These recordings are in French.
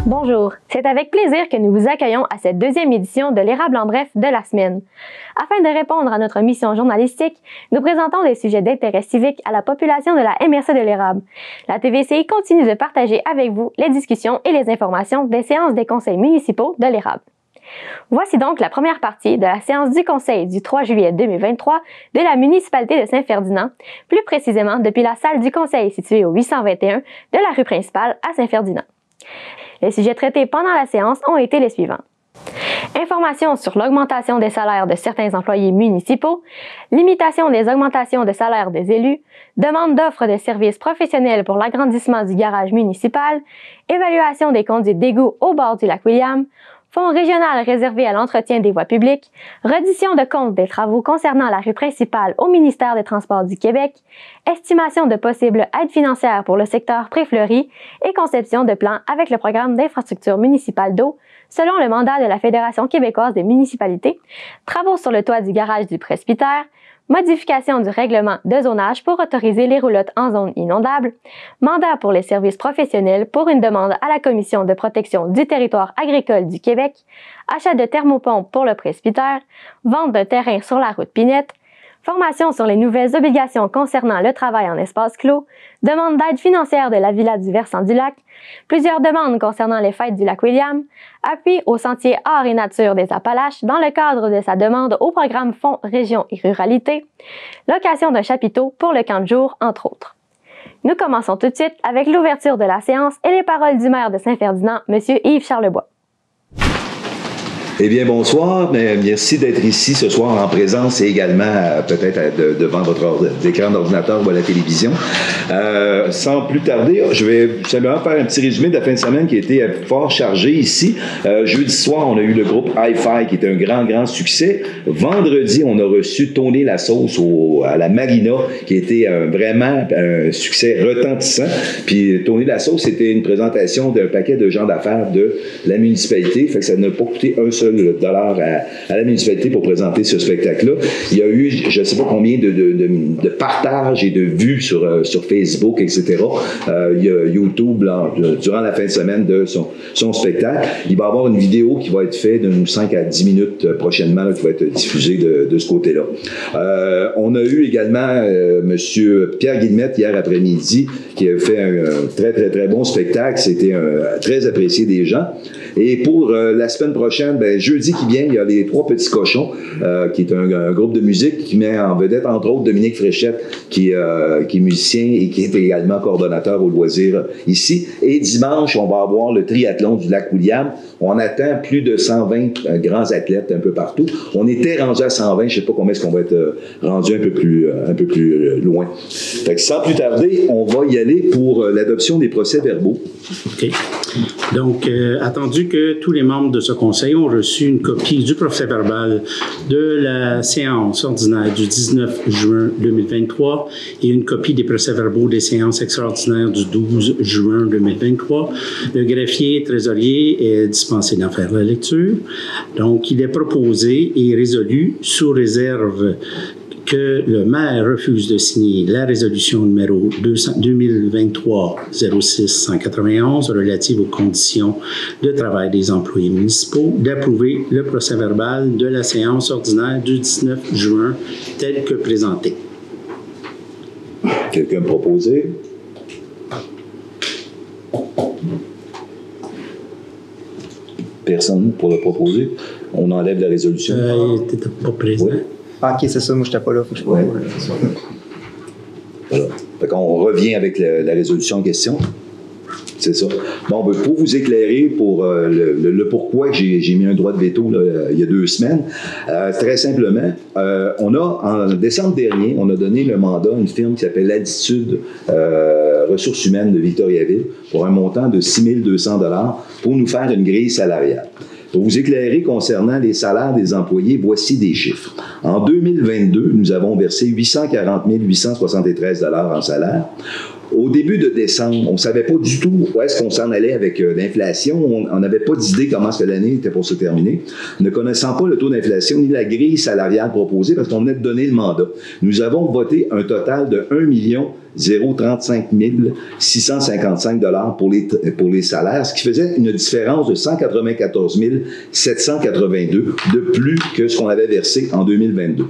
Bonjour, c'est avec plaisir que nous vous accueillons à cette deuxième édition de l'Érable en bref de la semaine. Afin de répondre à notre mission journalistique, nous présentons des sujets d'intérêt civique à la population de la MRC de l'Érable. La TVCI continue de partager avec vous les discussions et les informations des séances des conseils municipaux de l'Érable. Voici donc la première partie de la séance du conseil du 3 juillet 2023 de la municipalité de Saint-Ferdinand, plus précisément depuis la salle du conseil située au 821 de la rue principale à Saint-Ferdinand. Les sujets traités pendant la séance ont été les suivants. Informations sur l'augmentation des salaires de certains employés municipaux, limitation des augmentations de salaires des élus, demande d'offres de services professionnels pour l'agrandissement du garage municipal, évaluation des conduites d'égout au bord du lac William, fonds régional réservé à l'entretien des voies publiques, reddition de compte des travaux concernant la rue principale au ministère des Transports du Québec, estimation de possibles aides financières pour le secteur pré-fleuri et conception de plans avec le programme d'infrastructure municipale d'eau selon le mandat de la Fédération québécoise des municipalités, travaux sur le toit du garage du presbytère, modification du règlement de zonage pour autoriser les roulottes en zone inondable, mandat pour les services professionnels pour une demande à la Commission de protection du territoire agricole du Québec, achat de thermopompes pour le presbytère, vente d'un terrain sur la route Pinette, formation sur les nouvelles obligations concernant le travail en espace clos, demande d'aide financière de la Villa du Versant du Lac, plusieurs demandes concernant les fêtes du lac William, appui au sentier Art et Nature des Appalaches dans le cadre de sa demande au programme Fonds Région et Ruralité, location d'un chapiteau pour le camp de jour, entre autres. Nous commençons tout de suite avec l'ouverture de la séance et les paroles du maire de Saint-Ferdinand, M. Yves Charlebois. Eh bien, bonsoir. Merci d'être ici ce soir en présence et également peut-être devant votre écran d'ordinateur ou à la télévision. Sans plus tarder, je vais simplement faire un petit résumé de la fin de semaine qui a été fort chargé ici. Jeudi soir, on a eu le groupe Hi-Fi qui était un grand succès. Vendredi, on a reçu Tony La Sauce à la Marina qui était vraiment un succès retentissant. Puis Tony La Sauce, c'était une présentation d'un paquet de gens d'affaires de la municipalité. Fait que ça n'a pas coûté un seul dollar à la municipalité pour présenter ce spectacle-là. Il y a eu, je ne sais pas combien de partages et de vues sur Facebook, etc. Il y a YouTube durant la fin de semaine de son spectacle. Il va y avoir une vidéo qui va être faite de 5 à 10 minutes prochainement, qui va être diffusée de ce côté-là. On a eu également M. Pierre Guillemette hier après-midi qui a fait un très bon spectacle. C'était très apprécié des gens. Et pour la semaine prochaine, jeudi qui vient, il y a les Trois Petits Cochons, qui est un groupe de musique qui met en vedette, entre autres, Dominique Fréchette, qui est musicien et qui est également coordonnateur au loisir ici. Et dimanche, on va avoir le triathlon du lac William. On attend plus de 120 grands athlètes un peu partout. On était rendu à 120, je ne sais pas combien est-ce qu'on va être rendu un peu plus loin. Fait que sans plus tarder, on va y aller pour l'adoption des procès-verbaux. OK. Donc, attendu que tous les membres de ce conseil ont reçu une copie du procès-verbal de la séance ordinaire du 19 juin 2023 et une copie des procès-verbaux des séances extraordinaires du 12 juin 2023, le greffier trésorier est dispensé d'en faire la lecture. Donc, il est proposé et résolu sous réserve que le maire refuse de signer la résolution numéro 2023-06-191 relative aux conditions de travail des employés municipaux, d'approuver le procès-verbal de la séance ordinaire du 19 juin tel que présenté. Quelqu'un proposé? Personne pour le proposer? On enlève la résolution? Il n'était pas présent. Oui. Ah, OK, c'est ça. Moi, je n'étais pas là. Faut que je Voilà. Fait qu'on revient avec la résolution en question. C'est ça. Bon, pour vous éclairer pour le pourquoi j'ai mis un droit de veto là, il y a 2 semaines, très simplement, en décembre dernier, on a donné le mandat à une firme qui s'appelle Altitude Ressources humaines de Victoriaville pour un montant de 6 200 $ pour nous faire une grille salariale. Pour vous éclairer concernant les salaires des employés, voici des chiffres. En 2022, nous avons versé 840 873 $ en salaire. Au début de décembre, on ne savait pas du tout où est-ce qu'on s'en allait avec l'inflation. On n'avait pas d'idée comment est-ce que l'année était pour se terminer. Ne connaissant pas le taux d'inflation ni la grille salariale proposée, parce qu'on venait de donner le mandat, nous avons voté un total de 1 035 655 $ pour les salaires, ce qui faisait une différence de 194 782 de plus que ce qu'on avait versé en 2022.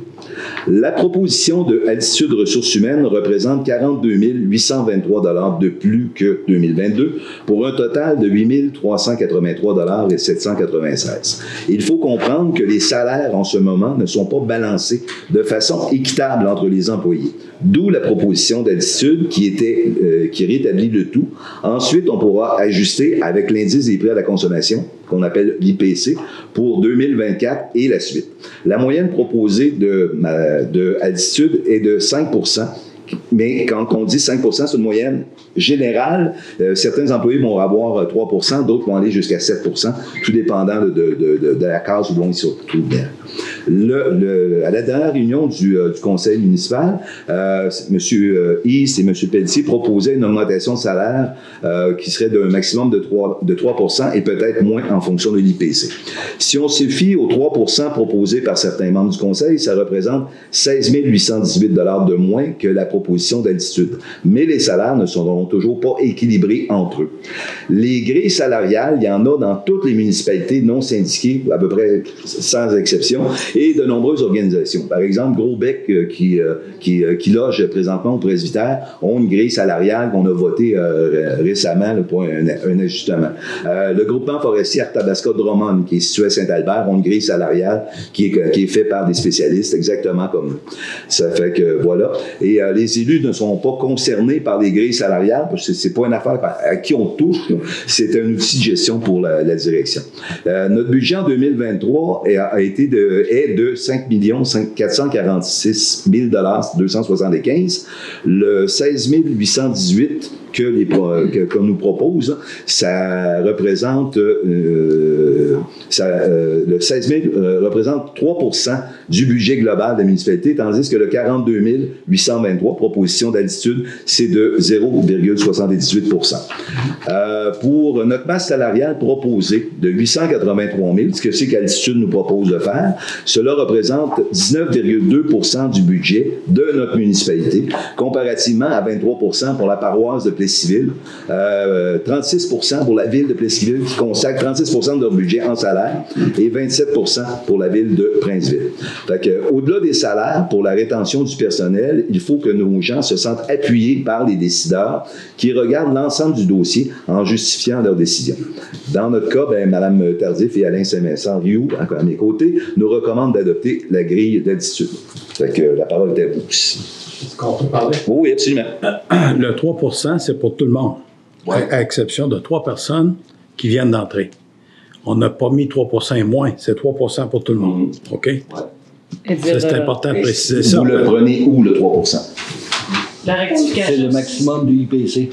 La proposition de Altitude Ressources humaines représente 42 823 $ de plus que 2022 pour un total de 8 383 $ et 796. Il faut comprendre que les salaires en ce moment ne sont pas balancés de façon équitable entre les employés. D'où la proposition d'Altitude qui rétablit le tout. Ensuite, on pourra ajuster avec l'indice des prix à la consommation, qu'on appelle l'IPC, pour 2024 et la suite. La moyenne proposée de Altitude est de 5 %. Mais quand on dit 5 %, c'est une moyenne générale. Certains employés vont avoir 3 %, d'autres vont aller jusqu'à 7 %, tout dépendant de la case où ils se retrouvent bien. À la dernière réunion du conseil municipal, M. East et M. Pelletier proposaient une augmentation de salaire qui serait d'un maximum de 3 % et peut-être moins en fonction de l'IPC. Si on se fie aux 3 % proposés par certains membres du conseil, ça représente 16 818 $ de moins que la proposition d'Altitude. Mais les salaires ne seront toujours pas équilibrés entre eux. Les grilles salariales, il y en a dans toutes les municipalités non syndiquées, à peu près sans exception, et de nombreuses organisations. Par exemple, Gros-Bec, qui loge présentement au presbytère, ont une grille salariale qu'on a votée récemment pour un ajustement. Le groupement forestier Arthabasca-Drummond, qui est situé à Saint-Albert, ont une grille salariale qui est faite par des spécialistes, exactement comme nous. Ça fait que, voilà. Et les élus ne sont pas concernés par les grilles salariales, parce que c'est pas une affaire à qui on touche, c'est un outil de gestion pour la direction. Notre budget en 2023 est de 5 446 275. Le 16 818 qu'on nous propose, ça représente le 16 000 représente 3 % du budget global de la municipalité, tandis que le 42 823, proposition d'Altitude, c'est de 0,78 %. Pour notre masse salariale proposée de 883 000, ce que c'est qu'Altitude nous propose de faire, cela représente 19,2 % du budget de notre municipalité, comparativement à 23 % pour la paroisse de Plessisville, 36 % pour la ville de Plessisville, qui consacre 36 % de leur budget en salaire, et 27 % pour la ville de Princeville. Fait que, au-delà des salaires, pour la rétention du personnel, il faut que nos gens se sentent appuyés par les décideurs qui regardent l'ensemble du dossier en justifiant leur décision. Dans notre cas, Mme Tardif et Alain Saint-Vincent-Rioux, à mes côtés, nous recommandent d'adopter la grille d'Altitude. Fait que la parole est à vous. Est-ce qu'on peut parler? Oui, absolument. Le 3 %, c'est pour tout le monde, à exception de 3 personnes qui viennent d'entrer. On n'a pas mis 3 % et moins, c'est 3 % pour tout le monde. OK? Ouais. Ça, c'est important de préciser ça. Vous le prenez où, le 3 %? La rectification. C'est le maximum du IPC.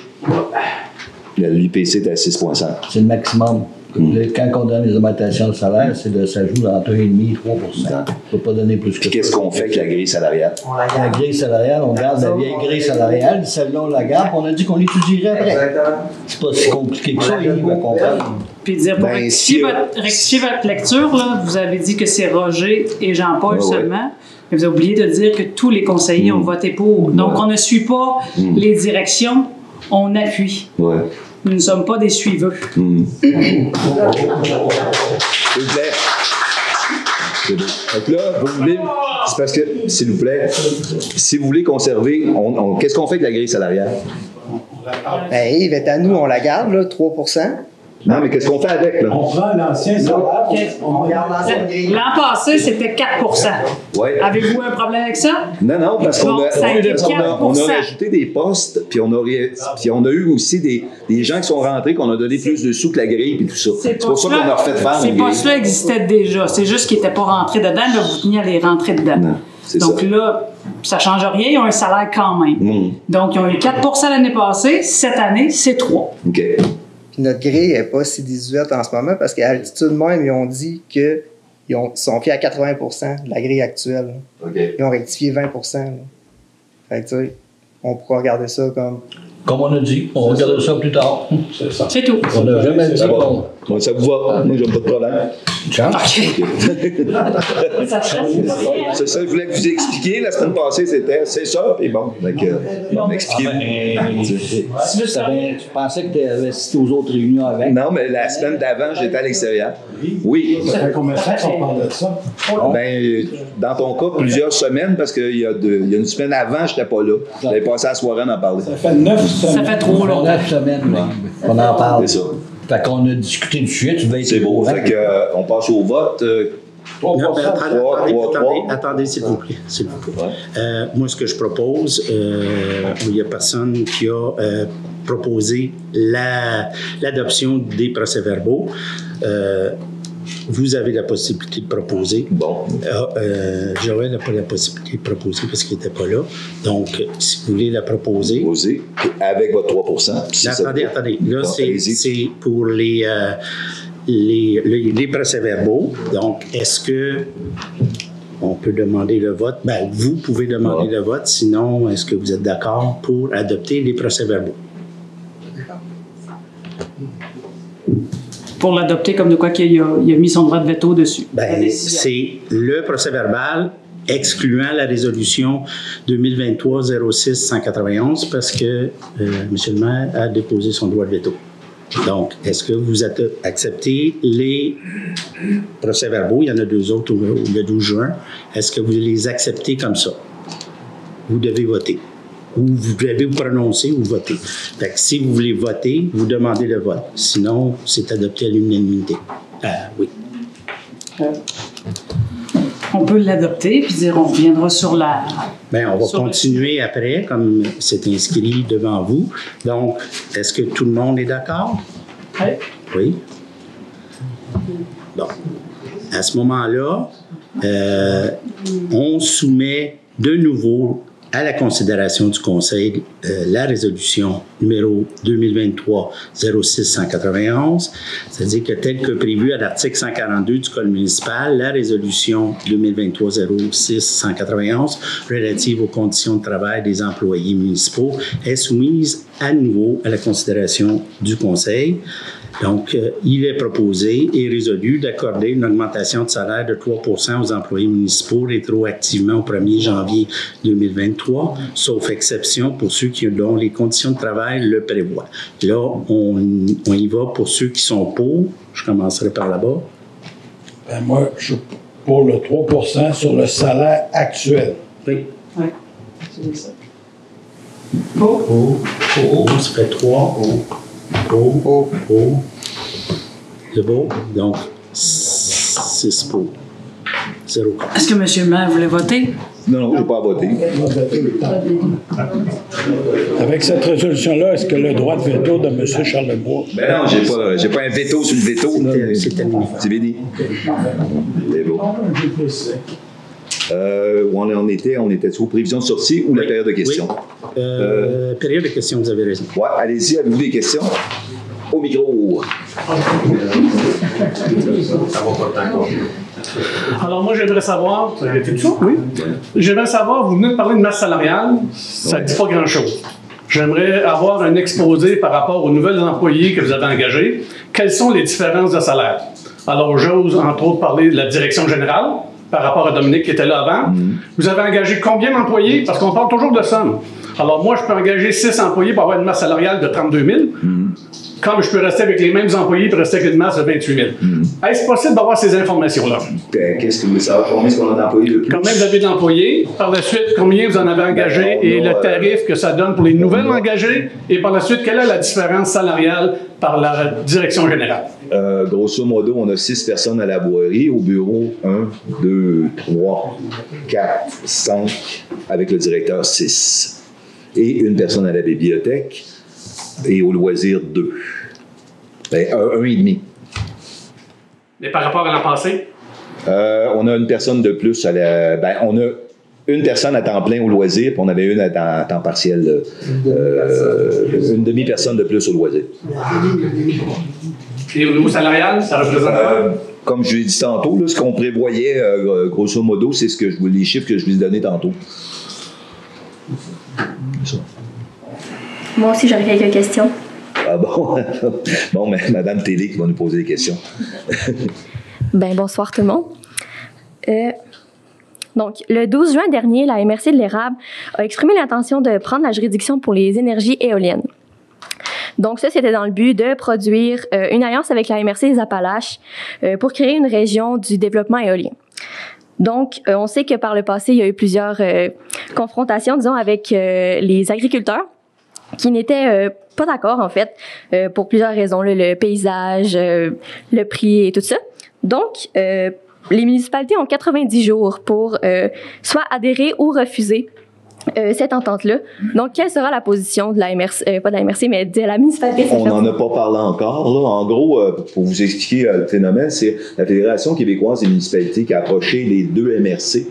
L'IPC est à 6,5. C'est le maximum. Quand on donne les augmentations de salaire, ça joue entre 1,5 et 3 % On ne peut pas donner plus que ça. Qu'est-ce qu'on fait avec la grille salariale? La grille salariale, on garde la vieille grille salariale. Celle-là, on la garde. On a dit qu'on l'étudierait après. C'est pas si compliqué que ça, il va comprendre. Puis dire, pour rectifier votre lecture, là, vous avez dit que c'est Roger et Jean-Paul seulement. Mais vous avez oublié de dire que tous les conseillers ont voté pour. Donc, on ne suit pas les directions, on appuie. Nous ne sommes pas des suiveux. S'il vous plaît. Donc là, c'est parce que, s'il vous plaît, si vous voulez conserver, qu'est-ce qu'on fait avec la grille salariale? Yves, est à nous, on la garde, là, 3 %. Non, mais qu'est-ce qu'on fait avec, là? On prend l'ancien salaire. On garde l'ancienne grille. L'an passé, c'était 4 % Ouais. Avez-vous un problème avec ça? Non, parce qu'on Donc, ça a été 4 on a rajouté des postes, puis on a eu aussi des gens qui sont rentrés, qu'on a donné plus de sous que la grille, puis tout ça. C'est pour ça qu'on a refait faire Ces une grille. postes-là existaient déjà. C'est juste qu'ils n'étaient pas rentrés dedans, là, vous teniez à les rentrer dedans. Non, donc là, ça ne change rien, ils ont un salaire quand même. Donc, ils ont eu 4 % l'année passée, cette année, c'est 3 %. OK. Puis notre grille n'est pas si 18 en ce moment parce qu'à Altitude même, ils ont dit qu'ils sont fiers à 80 % de la grille actuelle. Okay. Ils ont rectifié 20 %. Fait que tu sais, on pourra regarder ça comme... Comme on a dit, on regarde ça plus tard. C'est tout. On n'a jamais dit qu'on Moi, ça vous va? Moi, j'aime pas de problème. C'est ça que je voulais vous expliquer. La semaine passée, c'est ça. Et bon, donc, expliquez-vous. Tu pensais que tu avais assisté aux autres réunions avec? Non, mais la semaine d'avant, j'étais à l'extérieur. Oui. Ça fait combien de temps qu'on parle de ça? Ben, dans ton cas, plusieurs semaines, parce qu'il y a une semaine avant, je n'étais pas là. J'avais passé la soirée à en parler. Ça fait 9 semaines. Ça fait trop longtemps. 9 semaines, on en parle. C'est ça. Fait qu'on a discuté du sujet, tu devais être C'est beau. Fait qu'on passe au vote. Non, ben, trois. attendez, s'il vous plaît. S'il vous plaît. Moi, ce que je propose, il n'y a personne qui a proposé l'adoption des procès-verbaux. Vous avez la possibilité de proposer. Bon. Joël n'a pas la possibilité de proposer parce qu'il n'était pas là. Donc, si vous voulez la proposer. Posez avec votre 3 si attendez. Là, bon, c'est pour les procès-verbaux. Donc, est-ce que on peut demander le vote? Ben, vous pouvez demander le vote. Sinon, est-ce que vous êtes d'accord pour adopter les procès-verbaux? Pour l'adopter comme de quoi qu'il a mis son droit de veto dessus. Ben, c'est le procès-verbal excluant la résolution 2023-06-191 parce que M. le maire a déposé son droit de veto. Donc, est-ce que vous acceptez les procès-verbaux? Il y en a 2 autres le 12 juin. Est-ce que vous les acceptez comme ça? Vous devez voter. Ou vous devez vous prononcer ou voter. Fait que si vous voulez voter, vous demandez le vote. Sinon, c'est adopté à l'unanimité. Oui. On peut l'adopter puis dire on reviendra sur la... Bien, on va continuer après, comme c'est inscrit devant vous. Donc, est-ce que tout le monde est d'accord? Oui. Oui. Bon. À ce moment-là, on soumet de nouveau à la considération du Conseil la résolution numéro 2023-06-191, c'est-à-dire que tel que prévu à l'article 142 du Code municipal, la résolution 2023-06-191 relative aux conditions de travail des employés municipaux est soumise à nouveau à la considération du Conseil. Donc, il est proposé et résolu d'accorder une augmentation de salaire de 3 % aux employés municipaux rétroactivement au 1er janvier 2023, sauf exception pour ceux dont les conditions de travail le prévoient. Là, on y va pour ceux qui sont pour. Je commencerai par là-bas. Ben moi, je suis pour le 3 % sur le salaire actuel. Oui. Oui. C'est ça. Pour, ça fait 3. Pour. C'est beau. Donc, 6 pour. 0 contre. Est-ce que M. le maire voulait voter? Non, je n'ai pas à voter. Avec cette résolution-là, est-ce que le droit de veto de M. Charlebois... Ben non, j'ai pas un veto sur le veto. C'est terminé. C'est fini. C'est beau. Où on était sous prévision de sortie ou la période de questions? Oui. Période de questions, vous avez raison. Oui, allez-y, avez-vous des questions? Au micro. Alors moi, j'aimerais savoir, ça a été tout ça, oui? J'aimerais savoir, vous venez de parler de masse salariale, ça ne dit pas grand-chose. J'aimerais avoir un exposé par rapport aux nouvelles employés que vous avez engagés. Quelles sont les différences de salaire? Alors, j'ose entre autres parler de la direction générale, par rapport à Dominique qui était là avant. Vous avez engagé combien d'employés? Parce qu'on parle toujours de somme. Alors moi, je peux engager 6 employés pour avoir une masse salariale de 32 000. Comme je peux rester avec les mêmes employés et rester avec une masse de 28 000. Est-ce possible d'avoir ces informations-là? Qu'est-ce que vous voulez savoir? Combien est-ce qu'on a d'employés de plus? Combien vous avez d'employés? Par la suite, combien vous en avez engagé et le tarif que ça donne pour les nouvelles engagées? Et par la suite, quelle est la différence salariale par la direction générale? Grosso modo, on a 6 personnes à la boirie. Au bureau, 1, 2, 3, 4, 5, avec le directeur, 6. Et une personne à la bibliothèque. Et au loisir, 2. Ben, 1,5. Et par rapport à l'an passé? On a une personne de plus à la... Ben, on a une personne à temps plein au loisir, puis on avait une à temps partiel. Une demi-personne de plus au loisir. Et au niveau salarial, ça représente quoi? Comme je l'ai dit tantôt, là, ce qu'on prévoyait, grosso modo, c'est les chiffres que je vous ai donnés tantôt. C'est ça. Moi aussi, j'aurais quelques questions. Ah bon? Bon, mais Mme Télé qui va nous poser des questions. Bonsoir tout le monde. Donc, le 12 juin dernier, la MRC de l'Érable a exprimé l'intention de prendre la juridiction pour les énergies éoliennes. Donc, ça, c'était dans le but de produire une alliance avec la MRC des Appalaches pour créer une région du développement éolien. Donc, on sait que par le passé, il y a eu plusieurs confrontations, disons, avec les agriculteurs qui n'étaient pas d'accord, en fait, pour plusieurs raisons, le paysage, le prix et tout ça. Donc, les municipalités ont 90 jours pour soit adhérer ou refuser cette entente-là. Donc, quelle sera la position de la MRC, pas de la MRC, mais de la municipalité? On n'en a pas parlé encore. Là. En gros, pour vous expliquer le phénomène, c'est la Fédération québécoise des municipalités qui a approché les deux MRC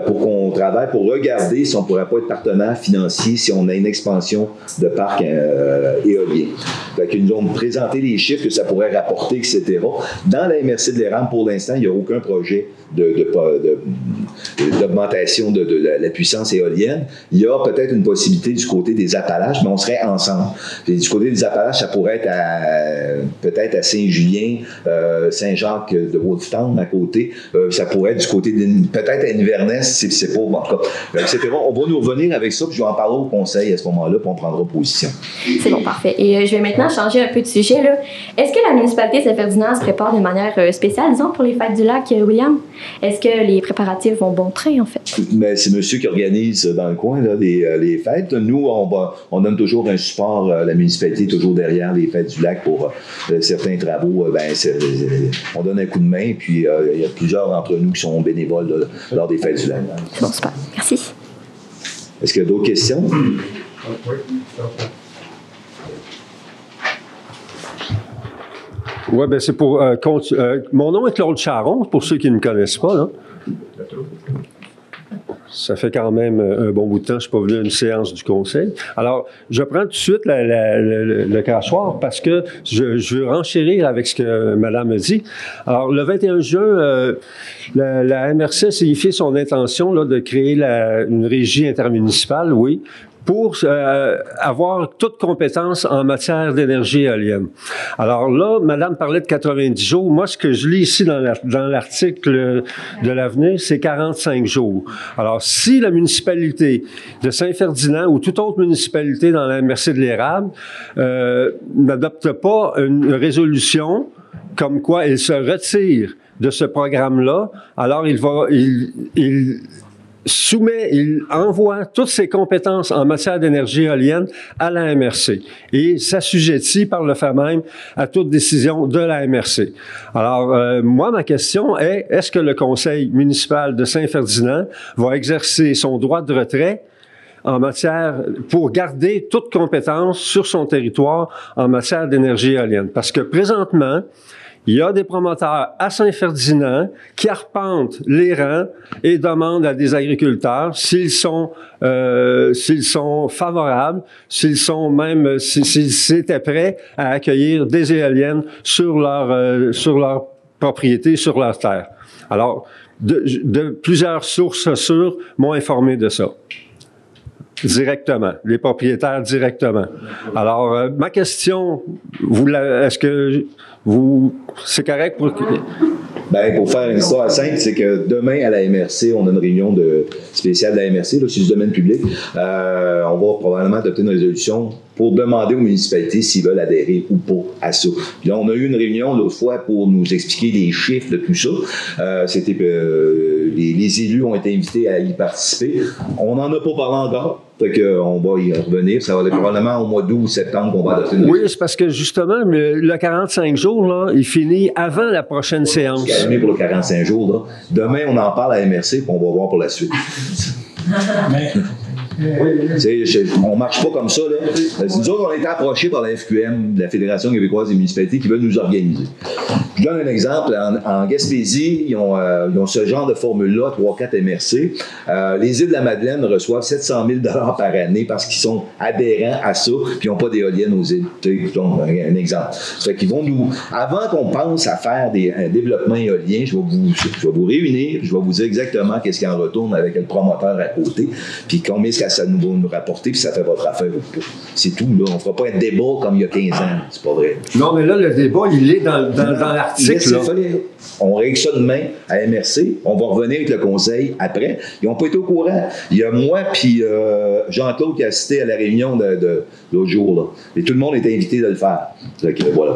pour qu'on travaille, pour regarder si on ne pourrait pas être partenaire financier si on a une expansion de parcs éoliens. Fait qu'ils nous ont présenté les chiffres que ça pourrait rapporter, etc. Dans la MRC de l'Érable, pour l'instant, il n'y a aucun projet d'augmentation de la puissance éolienne. Il y a peut-être une possibilité du côté des Appalaches, mais on serait ensemble. Et du côté des Appalaches, ça pourrait être peut-être à Saint-Julien, Saint-Jacques de Wolftown à côté. Ça pourrait être du côté peut-être à Inverness, c'est pas en tout cas, etc. On va nous revenir avec ça, puis je vais en parler au conseil à ce moment-là, puis on prendra position. C'est bon, parfait. Et je vais maintenant changer un peu de sujet. Là. Est-ce que la municipalité de Saint-Ferdinand se prépare de manière spéciale, disons, pour les fêtes du lac, William? Est-ce que les préparatifs vont bon train, en fait? Mais c'est monsieur qui organise dans le coin là, les fêtes. Nous, on donne toujours un support. La municipalité est toujours derrière les fêtes du lac pour certains travaux. On donne un coup de main, puis il y a plusieurs d'entre nous qui sont bénévoles là, lors des fêtes du lac. C'est bon, super. Merci. Est-ce qu'il y a d'autres questions? Oui, bien, c'est pour... mon nom est Claude Charon, pour ceux qui ne me connaissent pas. Là. Ça fait quand même un bon bout de temps que je ne suis pas venu à une séance du conseil. Alors, je prends tout de suite le crachoir parce que je veux renchérir avec ce que Madame a dit. Alors, le 21 juin, la MRC a signifié son intention là, de créer une régie intermunicipale, oui, pour avoir toute compétence en matière d'énergie éolienne. Alors là, Madame parlait de 90 jours. Moi, ce que je lis ici dans l'article de l'Avenir, c'est 45 jours. Alors, si la municipalité de Saint-Ferdinand ou toute autre municipalité dans la MRC de l'Érable n'adopte pas une résolution comme quoi elle se retire de ce programme-là, alors il envoie toutes ses compétences en matière d'énergie éolienne à la MRC et s'assujettit par le fait même à toute décision de la MRC. Alors, moi, ma question est, est-ce que le conseil municipal de Saint-Ferdinand va exercer son droit de retrait en matière, pour garder toute compétence sur son territoire en matière d'énergie éolienne? Parce que présentement, il y a des promoteurs à Saint-Ferdinand qui arpentent les rangs et demandent à des agriculteurs s'ils sont favorables, s'ils étaient prêts à accueillir des éoliennes sur leur propriété, sur leur terre. Alors, de plusieurs sources sûres m'ont informé de ça. Directement, les propriétaires directement. Alors, ma question, est-ce que c'est correct pour... Pour faire une histoire simple, c'est que demain à la MRC, on a une réunion spéciale de la MRC, là, sur le domaine public. On va probablement adopter une résolution pour demander aux municipalités s'ils veulent adhérer ou pas à ça. Puis là, on a eu une réunion l'autre fois pour nous expliquer les chiffres de tout ça. C'était que les élus ont été invités à y participer. On n'en a pas parlé encore. Fait qu'on va y revenir. Ça va être probablement au mois d'août ou septembre qu'on va adopter une résolution. Oui, c'est parce que justement, le 45 jours, là, il finit avant la prochaine séance. Calmé pour le 45 jours. Là. Demain, on en parle à la MRC et on va voir pour la suite. On marche pas comme ça. Là. Nous autres, on a été approchés par la FQM, la Fédération québécoise des municipalités, qui veulent nous organiser. Je donne un exemple. En Gaspésie, ils ont ce genre de formule-là, 3-4 MRC. Les îles de la Madeleine reçoivent 700 000 $ par année parce qu'ils sont adhérents à ça, puis ils n'ont pas d'éoliennes aux îles. Donc, un exemple. Ça fait qu'ils vont nous... Avant qu'on pense à faire un développement éolien, je vais vous réunir, je vais vous dire exactement qu'est-ce qui en retourne avec le promoteur à côté, puis combien est-ce que ça nous va nous rapporter, puis ça fait votre affaire ou pas. C'est tout, là. On ne fera pas un débat comme il y a 15 ans. C'est pas vrai. Non, mais là, le débat, il est dans l'article. On règle ça demain à MRC. On va revenir avec le conseil après. Ils n'ont pas été au courant. Il y a moi puis Jean-Claude qui a assisté à la réunion de l'autre jour. Là. Et tout le monde était invité de le faire. Donc, voilà.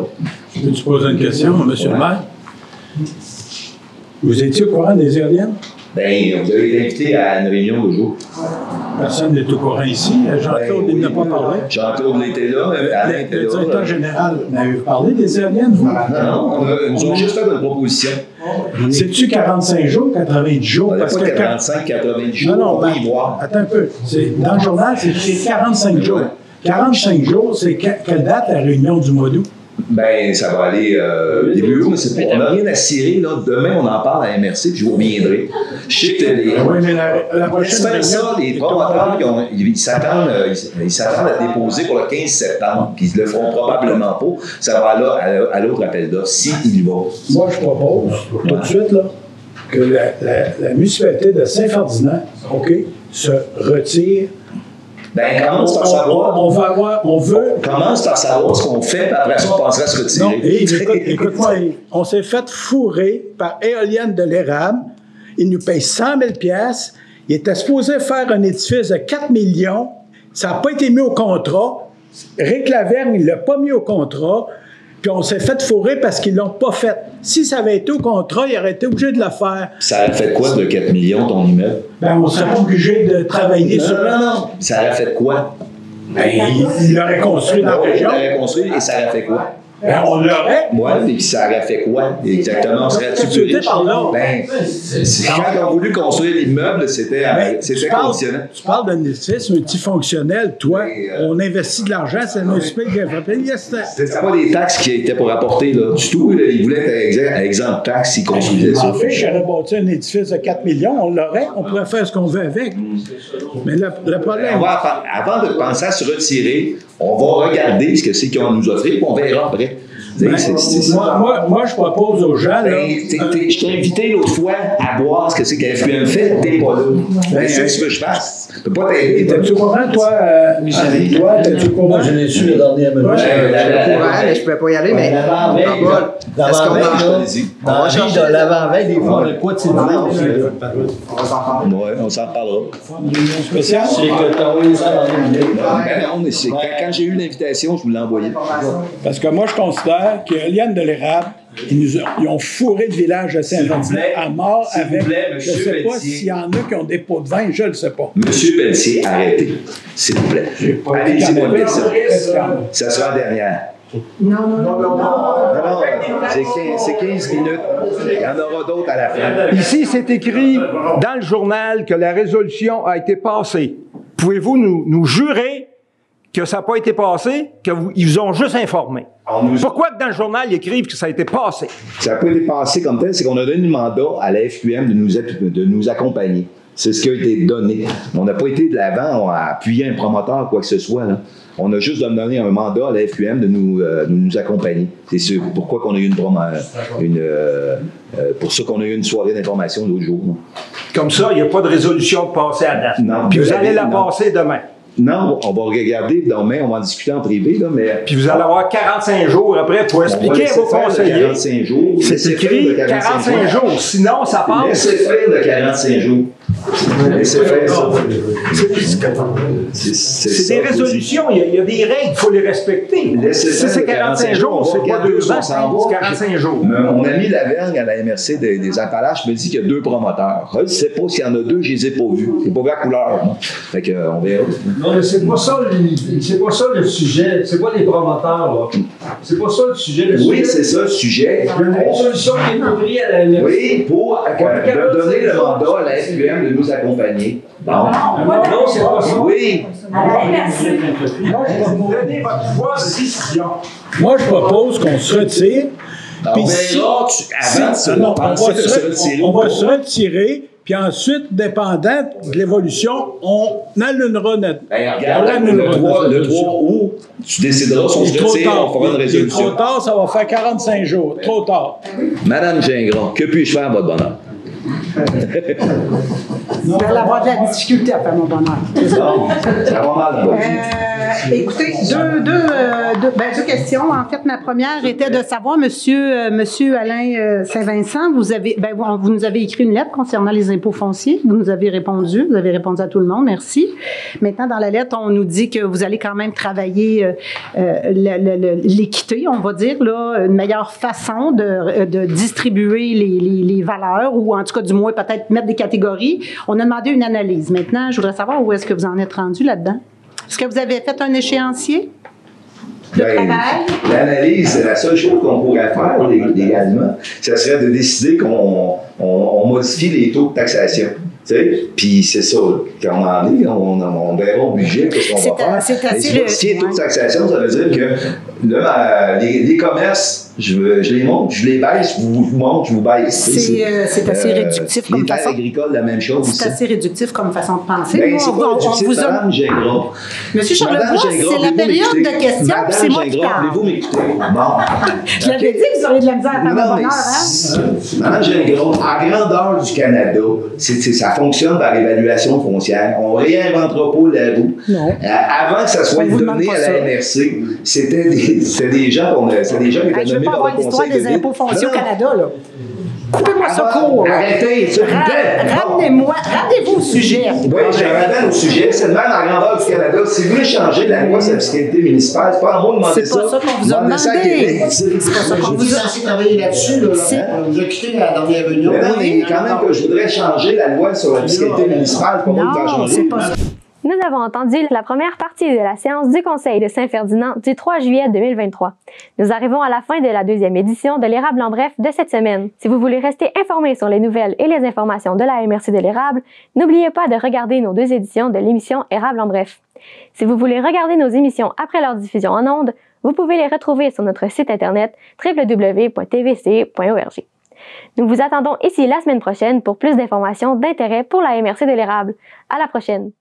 Peux-tu poser une question, M. le maire? Vous étiez au courant des éoliennes? Bien, vous avez été invité à une réunion l'autre jour. Personne n'est au courant ici. Jean-Claude, il n'a pas parlé. Jean-Claude était là. Alain était là. Le directeur général, n'avez-vous parlé des éoliennes, vous? Non, nous avons juste fait une proposition. C'est-tu 45 jours, 90 jours? On n'a pas 45, 90 jours. Non, ben, attends un peu. Dans le journal, c'est 45 jours. 45 jours, c'est quelle date la réunion du mois d'août? Ben, ça va aller début août, mais c'est pas. On n'a rien à cirer, là. Demain, on en parle à MRC, puis je vous reviendrai. Je sais que les. Oui, mais la prochaine réunion, ça, les promoteurs, ils s'attendent à déposer pour le 15 septembre, puis ils le feront probablement pas. Ça va là à l'autre appel d'offres, s'il va. Moi, je propose, tout de suite, là, que la municipalité de Saint-Ferdinand, OK, se retire. Ben, commence par savoir. On veut. Commence par savoir ce qu'on fait, puis après ça, on pensera à se retirer. Non, écoute-moi, on s'est fait fourrer par Éolienne de l'Érable. Il nous paye 100 000 $. Il était supposé faire un édifice de 4 millions. Ça n'a pas été mis au contrat. Rick Lavergne, il ne l'a pas mis au contrat. Puis on s'est fait fourrer parce qu'ils ne l'ont pas fait. Si ça avait été au contrat, il aurait été obligé de le faire. Ça aurait fait quoi de 4 millions, ton immeuble? Ben, on ne serait pas obligé de travailler sur... Non. Ça aurait fait quoi? Ben, il l'aurait construit dans la région. Il l'aurait construit et ça aurait fait quoi? Ben, on l'aurait. Oui, et ça aurait fait quoi? Exactement. On serait-tu plus riche? Ben, quand on a voulu construire l'immeuble, c'était conditionnel. Tu parles d'un édifice multifonctionnel. Toi, on investit de l'argent, c'est le municipal qui a fait payer. C'était pas des taxes qui étaient pour apporter, là, du tout. Là, ils voulaient être exempt de taxes s'ils construisaient ça. En fait, j'aurais bâti un édifice de 4 millions, on l'aurait, on pourrait faire ce qu'on veut avec. Mais le problème... Avant de penser à se retirer, on va regarder ce que c'est qu'ils vont nous offrir, puis on verra après. Moi, je propose aux gens... Je t'ai invité l'autre fois à voir ce que c'est que la FUM fait, t'es pas là. Qu'est-ce que tu veux que je fasse? Je peux pas t'aider. T'es-tu au courant, toi, Michel? Toi, t'es-tu au courant? Moi, je l'ai su la dernière minute. Je suis au courant, mais je ne pouvais pas y aller, mais... Dans l'avant-veille, des fois, on a quoi de Oui, on s'en reparlera. Spécial? C'est que tu as envoyé ça dans les minutes. Quand j'ai eu l'invitation, je vous l'ai envoyé. Parce que moi, je considère qu'Éolienne de l'Érable, ils ont fourré le village de Saint-Ferdinand à mort avec... Je ne sais pas s'il y en a qui ont des pots de vin, je ne le sais pas. Monsieur Pelletier, arrêtez, s'il vous plaît. Allez-y-moi vite, ça sera la dernière. Non. C'est 15 minutes. Il y en aura d'autres à la fin. Ici, c'est écrit dans le journal que la résolution a été passée. Pouvez-vous nous jurer que ça n'a pas été passé, qu'ils vous ont juste informé? Pourquoi que dans le journal, ils écrivent que ça a été passé? Ça n'a pas été passé comme tel, c'est qu'on a donné le mandat à la FQM de nous accompagner. C'est ce qui a été donné. On n'a pas été de l'avant à appuyer un promoteur, quoi que ce soit. Là. On a juste donné un mandat à la FQM de nous accompagner. C'est pourquoi qu'on a eu pour ça qu'on a eu une soirée d'information l'autre jour. Non? Comme ça, il n'y a pas de résolution de passer à date. Non. Puis vous allez la passer demain. Non, on va regarder demain, on va en discuter en privé, là, mais... Puis vous allez avoir 45 jours après pour expliquer à vos conseillers. 45 jours. C'est écrit 45 jours. Sinon, ça passe. Laissez faire de 45 jours. Laissez faire ça. C'est des résolutions, il y a des règles, il faut les respecter. Si c'est 45 jours, c'est pas 2 ans, c'est 45 jours. Mon ami Lavergne à la MRC des Appalaches me dit qu'il y a 2 promoteurs. Je ne sais pas s'il y en a 2, je ne les ai pas vus. Je n'ai pas vu la couleur. Hein. Fait qu'on verra. Non, mais c'est pas ça le sujet. C'est pas les promoteurs, là. C'est pas ça le sujet. Oui, c'est ça le sujet. Il y a une résolution qui est prise à la MRC. Oui, pour donner le mandat à la FQM de nous accompagner. Non, c'est pas ça. Oui. Moi, je propose qu'on se retire. Puis si on va se retirer, puis ensuite, dépendant de l'évolution, on allumera notre... Le 3 août, tu décideras si on se retire, on fera une résolution. Trop tard, ça va faire 45 jours. Trop tard. Madame Gingras, que puis-je faire à votre bonheur? Vous allez avoir de la difficulté à faire mon bonheur. Non, ça va mal. Écoutez, deux questions. En fait, ma première était de savoir, Monsieur Alain Saint-Vincent, vous nous avez écrit une lettre concernant les impôts fonciers. Vous nous avez répondu. Vous avez répondu à tout le monde. Merci. Maintenant, dans la lettre, on nous dit que vous allez quand même travailler l'équité, on va dire, là, une meilleure façon de distribuer les valeurs, ou en tout cas, du moins, peut-être mettre des catégories. On a demandé une analyse. Maintenant, je voudrais savoir où est-ce que vous en êtes rendu là-dedans. Est-ce que vous avez fait un échéancier de travail? L'analyse, c'est la seule chose qu'on pourrait faire légalement, ce serait de décider qu'on modifie les taux de taxation. Puis c'est ça, quand on en est, on verra au budget ce qu'on va faire. Mais si modifier les taux de taxation, ça veut dire que là, les commerces, je les monte, je les baisse, je vous monte, je vous baisse. C'est assez réductif comme façon. Les terres agricoles, la même chose. C'est assez réductif comme façon de penser. Ben, c'est pas réductif, Madame Gingras. Monsieur Charlebois, c'est la période de questions, puis c'est moi qui parle. Voulez-vous m'écouter? Bon. Je l'avais dit que vous auriez de la misère à faire mon bonheur, hein? Madame Gingras, à grandeur du Canada, ça fonctionne par l'évaluation foncière. On ne réinventera pas la roue. Avant que ça soit donné à la MRC, c'était des gens qui étaient nommés par le Conseil des impôts fonciers au Canada, là. Coupez-moi ça court. Arrêtez, s'il vous plaît. Ramenez-vous au sujet. Oui, je ramène au sujet. C'est le même à grandeur du Canada. Si vous voulez changer la loi sur la fiscalité municipale, c'est pas à moi de demander ça. C'est pas ça qu'on vous a demandé. C'est pas ça qu'on vous a censé travailler là-dessus. Vous a quitté la dernière réunion. Mais quand même que je voudrais changer la loi sur la fiscalité municipale. Non, c'est pas ça. Nous avons entendu la première partie de la séance du Conseil de Saint-Ferdinand du 3 juillet 2023. Nous arrivons à la fin de la deuxième édition de l'Érable en bref de cette semaine. Si vous voulez rester informé sur les nouvelles et les informations de la MRC de l'Érable, n'oubliez pas de regarder nos 2 éditions de l'émission Érable en bref. Si vous voulez regarder nos émissions après leur diffusion en ondes, vous pouvez les retrouver sur notre site internet www.tvc.org. Nous vous attendons ici la semaine prochaine pour plus d'informations d'intérêt pour la MRC de l'Érable. À la prochaine!